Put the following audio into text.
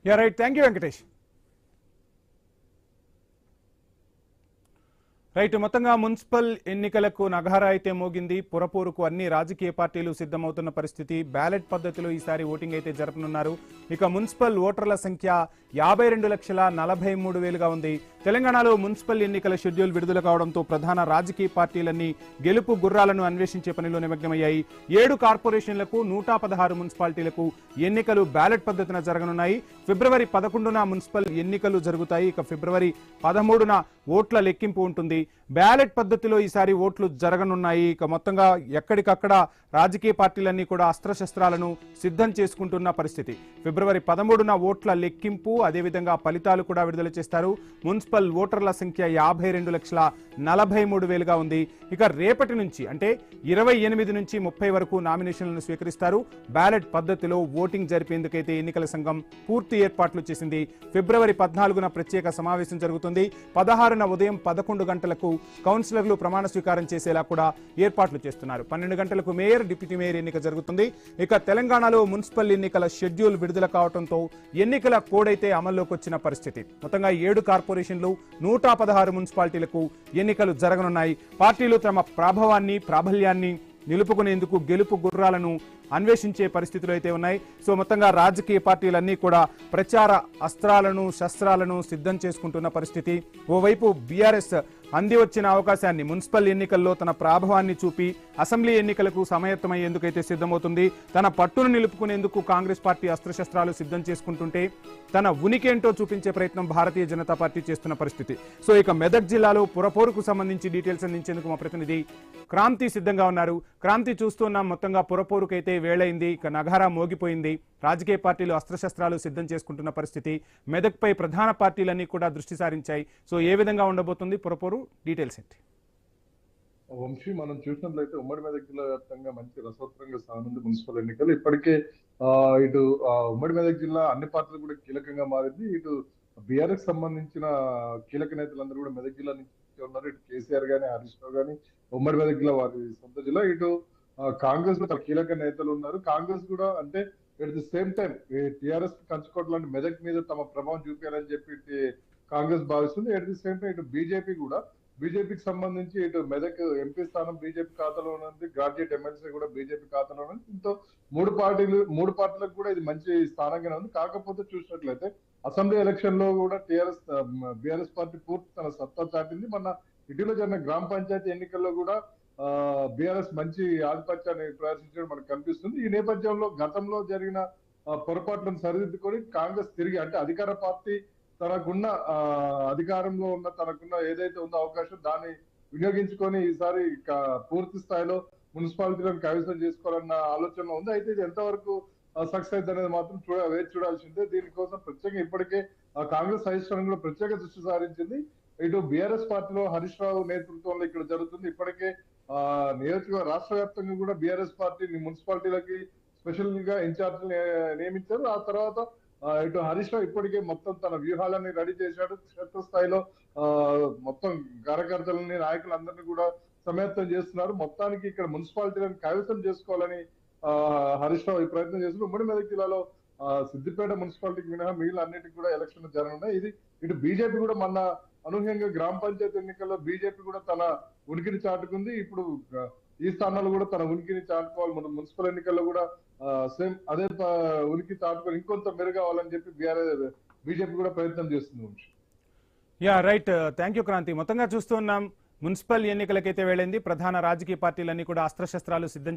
Yeah right, thank you Venkatesh. Right, మొత్తంగా municipal ఎన్నికలకు నగారా అయితే మోగింది. పురపోరుకు అన్ని రాజకీయ పార్టీలు సిద్ధమవుతున్న పరిస్థితి. బ్యాలెట్ పద్ధతిలో ఈసారి ఓటింగ్ అయితే జరపనున్నారు. ఇక మున్సిపల్ ఓటర్ల సంఖ్య 52,43,000గా ఉంది. తెలంగాణలో మున్సిపల్ ఎన్నికల షెడ్యూల్ విడుదల కావడంతో ప్రధాన రాజకీయ పార్టీలన్నీ గెలుపు గుర్రాలను అన్వేషించే పనిలో నిమగ్నమయ్యాయి. 7 కార్పొరేషన్లకు 116 మున్సిపాలిటీలకు ఎన్నికలు బ్యాలెట్ పద్ధతిన జరగనున్నాయి. ఫిబ్రవరి 11న మున్సిపల్ ఎన్నికలు జరుగుతాయి. ఇక ఫిబ్రవరి 13న ఓట్ల లెక్కింపు ఉంటుంది. బ్యాలెట్ పద్ధతిలో ఈసారి ఓట్లు జరగనున్నాయి. ఇక మొత్తంగా ఎక్కడికక్కడ రాజకీయ పార్టీలన్నీ కూడా అస్త్రశస్త్రాలను సిద్ధం చేసుకుంటున్న పరిస్థితి. ఫిబ్రవరి 13న ఓట్ల లెక్కింపు, అదేవిధంగా ఫలితాలు కూడా విడుదల చేస్తారు. మున్సిపల్ ఓటర్ల సంఖ్య 52,43,000గా ఉంది. ఇక రేపటి నుంచి అంటే 28 నుంచి 30 వరకు నామినేషన్లను స్వీకరిస్తారు. బ్యాలెట్ పద్ధతిలో ఓటింగ్ జరిపేందుకైతే ఎన్నికల సంఘం పూర్తి ఏర్పాట్లు చేసింది. ఫిబ్రవరి 14న ప్రత్యేక సమావేశం జరుగుతుంది. 16న ఉదయం 11 గంటలకు కౌన్సిలర్లు ప్రమాణ స్వీకారం చేసేలా కూడా ఏర్పాట్లు చేస్తున్నారు. 12 గంటలకు మేయర్, డిప్యూటీ మేయర్ ఎన్నిక జరుగుతుంది. ఇక తెలంగాణలో మున్సిపల్ ఎన్నికల షెడ్యూల్ విడుదల కావడంతో ఎన్నికల కోడ్ అయితే అమల్లోకి వచ్చిన పరిస్థితి. మొత్తంగా 7 కార్పొరేషన్లు, 116 మున్సిపాలిటీలకు ఎన్నికలు జరగనున్నాయి. పార్టీలు తమ ప్రాభవాన్ని, ప్రాబల్యాన్ని నిలుపుకునేందుకు గెలుపు గుర్రాలను అన్వేషించే పరిస్థితులు అయితే ఉన్నాయి. సో మొత్తంగా రాజకీయ పార్టీలన్నీ కూడా ప్రచార అస్త్రాలను, శస్త్రాలను సిద్ధం చేసుకుంటున్న పరిస్థితి. ఓవైపు బీఆర్ఎస్ అంది వచ్చిన అవకాశాన్ని మున్సిపల్ ఎన్నికల్లో తన ప్రాభవాన్ని చూపి అసెంబ్లీ ఎన్నికలకు సమాయత్తమయ్యేందుకైతే సిద్ధమవుతుంది. తన పట్టును నిలుపుకునేందుకు కాంగ్రెస్ పార్టీ అస్త్రశస్త్రాలు సిద్ధం చేసుకుంటుంటే తన ఉనికి ఏంటో చూపించే ప్రయత్నం భారతీయ జనతా పార్టీ చేస్తున్న పరిస్థితి. సో ఇక మెదక్ జిల్లాలో పురపోరుకు సంబంధించి డీటెయిల్స్ అందించేందుకు మా ప్రతినిధి క్రాంతి సిద్ధంగా ఉన్నారు. క్రాంతి, చూస్తున్నాం మొత్తంగా పురపోరుకైతే వేళైంది. ఇక నగారా మోగిపోయింది. రాజకీయ పార్టీలు అస్త్రశస్త్రాలు సిద్ధం చేసుకుంటున్న పరిస్థితి. మెదక్పై ప్రధాన పార్టీలన్నీ కూడా దృష్టి సారించాయి. సో ఏ విధంగా ఉండబోతుంది పురపోరు, డీటెయిల్స్ ఏంటి? వంశీ, మనం చూసినట్లయితే ఉమ్మడి మెదక్ జిల్లా వ్యాప్తంగా మంచి రసవత్తరంగా సాగుతుంది మున్సిపల్ ఎన్నికలు. ఇప్పటికే ఇటు ఉమ్మడి మెదక్ జిల్లా అన్ని పార్టీలు కూడా కీలకంగా మారింది. ఇటు బీఆర్ఎస్ సంబంధించిన కీలక నేతలందరూ కూడా మెదక్ జిల్లా నుంచి ఉన్నారు. ఇటు కేసీఆర్ గానీ, హరీష్ రావు గానీ ఉమ్మడి మెదక్ జిల్లా వారి సొంత జిల్లా. ఇటు కాంగ్రెస్ లో కీలక నేతలు ఉన్నారు. కాంగ్రెస్ కూడా అంటే at the same time TRS కంచుకోవట్లాంటి మెదక్ మీద తమ ప్రభావం చూపించాలని చెప్పి కాంగ్రెస్ భావిస్తుంది. ఎట్ ది సేమ్ టైం ఇటు బీజేపీకి సంబంధించి ఇటు మెదక్ ఎంపీ స్థానం బీజేపీ ఖాతాలో ఉంది, గ్రాడ్యుయేట్ ఎమ్మెల్సీ కూడా బీజేపీ ఖాతాలో ఉంది. దీంతో మూడు పార్టీలకు కూడా ఇది మంచి స్థానంగానే ఉంది. కాకపోతే చూసినట్లయితే అసెంబ్లీ ఎలక్షన్ లో కూడా బీఆర్ఎస్ పార్టీ పూర్తి తన సత్తా చాటింది. మన ఇటీవల జరిగిన గ్రామ పంచాయతీ ఎన్నికల్లో కూడా బీఆర్ఎస్ మంచి ఆధిపత్యాన్ని ప్రదర్శించడం మనకు కనిపిస్తుంది. ఈ నేపథ్యంలో గతంలో జరిగిన పొరపాట్లను సరిదిద్దుకొని కాంగ్రెస్ తిరిగి అంటే అధికార పార్టీ తనకున్న అధికారంలో ఉన్న తనకున్న ఏదైతే ఉందో అవకాశం దాన్ని వినియోగించుకొని ఈసారి పూర్తి స్థాయిలో మున్సిపాలిటీలను కైవసం చేసుకోవాలన్న ఆలోచన ఉంది. అయితే ఇది ఎంతవరకు సక్సెస్ అనేది మాత్రం వేచి చూడాల్సిందే. దీనికోసం ప్రత్యేకంగా ఇప్పటికే కాంగ్రెస్ అధిష్టానం కూడా ప్రత్యేక దృష్టి సారించింది. ఇటు బీఆర్ఎస్ పార్టీలో హరీష్ రావు నేతృత్వంలో ఇక్కడ జరుగుతుంది. ఇప్పటికే రాష్ట్ర వ్యాప్తంగా కూడా బీఆర్ఎస్ పార్టీ మున్సిపాలిటీలకి స్పెషల్ గా ఇన్ఛార్జ్ నియమించారు. ఆ తర్వాత ఇటు హరీష్ రావు ఇప్పటికే మొత్తం తన వ్యూహాలన్నీ రెడీ చేశాడు. క్షేత్రస్థాయిలో మొత్తం కార్యకర్తలని, నాయకులందరినీ కూడా సమాయత్తం చేస్తున్నారు. మొత్తానికి ఇక్కడ మున్సిపాలిటీలను కైవసం చేసుకోవాలని హరీష్ రావు ఈ ప్రయత్నం చేస్తున్నారు. ఉమ్మడి మెదక్ జిల్లాలో సిద్దిపేట మున్సిపాలిటీకి మినహా మిగిలిన అన్నిటికీ కూడా ఎలక్షన్లు జరగనున్నాయి. ఇది ఇటు బీజేపీ కూడా మొన్న అనూహ్యంగా గ్రామ పంచాయతీ ఎన్నికల్లో బీజేపీ కూడా తన ఉనికిని చాటుకుంది. ఇప్పుడు ఈ స్థానాల్లో కూడా తన ఉనికిని చాటుకోవాలి. మన మున్సిపల్ ఎన్నికల్లో కూడా సేమ్ అదే ఉనికి చాటుకొని ఇంకొంత మెరుగవ్వాలని చెప్పి బీజేపీ కూడా ప్రయత్నం చేస్తుంది. Yeah right, thank you Kranti. మొత్తంగా చూస్తున్నాం మున్సిపల్ ఎన్నికలకైతే వెళ్ళింది. ప్రధాన రాజకీయ పార్టీలన్నీ కూడా అస్త్రశస్త్రాలు సిద్ధం